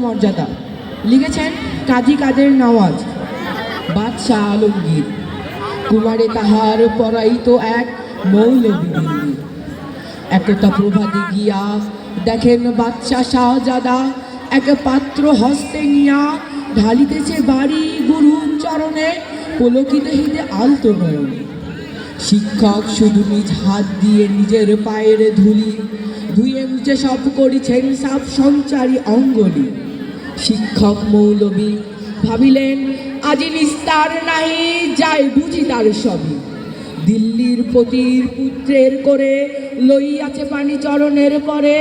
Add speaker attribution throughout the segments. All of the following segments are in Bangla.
Speaker 1: মর্যাদা। লিখেছেন কাজী কাদের নওয়াজ। বাদশাহ আলমগীর। কুমারে তাহার পরাইত এক মৌলবী দিল্লি। একতা প্রভাতে গিয়া দেখেন বাদশাহ শাহজাদা এক পাত্র হস্তে নিয়া ঢালিতেছে বাড়ি গুরুর চরণে পুলকিত হইতে আলতো নয়নে। শিক্ষক শুধু নিজ হাত দিয়ে নিজের পায়ের ধুলি ধুয়ে মুছে সব করিছেন সাপ সঞ্চারী অঙ্গলি। শিক্ষক মৌলবী ভাবিলেন আজি নিস্তার নাহি, যায় বুঝি তার সবই। দিল্লির পতির পুত্রের করে লইয়াছে পানি চরণের পরে।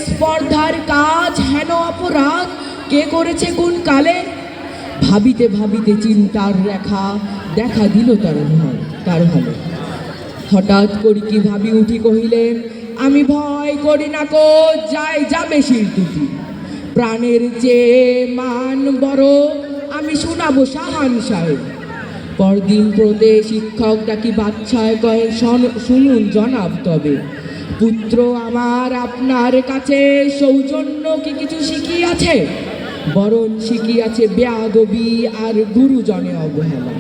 Speaker 1: স্পর্ধার কাজ হেন অপরাধ কে করেছে কোন কালে। ভাবিতে ভাবিতে চিন্তার রেখা দেখা দিল তার হলে। হঠাৎ করি কি ভাবি উঠি কহিলেন আমি ভয় করি না কো, যাই যাবে শির দুটি। প্রাণের চেয়ে মান বড়, আমি শোনাবো শাহান সাহেব। পরদিন প্রদে শিক্ষক ডাকি বাদশায় কয়ে শুনুন জনাব, তবে পুত্র আমার আপনার কাছে সৌজন্য কি কিছু শিখিয়াছে? বরং শিখিয়াছে বেয়াদবি আর গুরুজনে অবহেলা।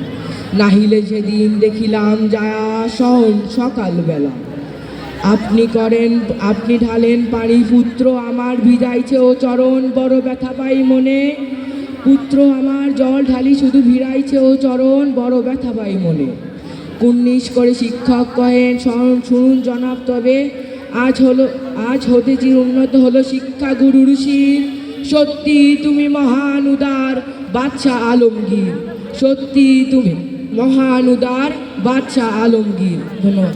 Speaker 1: নাহিলে সেদিন দেখিলাম যায়া সহন সকালবেলা। আপনি ঢালেন পানি, পুত্র আমার ভিজাইছে ও চরণ, বড় ব্যথা পাই মনে। পুত্র আমার জল ঢালি শুধু ভিড়াইছে ও চরণ, বড় ব্যথা পাই মনে। কুন্নিশ করে শিক্ষক কহেন শুনুন জনাব, তবে আজ হতে চির উন্নত হলো শিক্ষা গুরুর শির। সত্যি তুমি মহান উদার বাদশাহ আলমগীর, সত্যি তুমি মহান উদার বাদশাহ আলমগীর। ধন্যবাদ।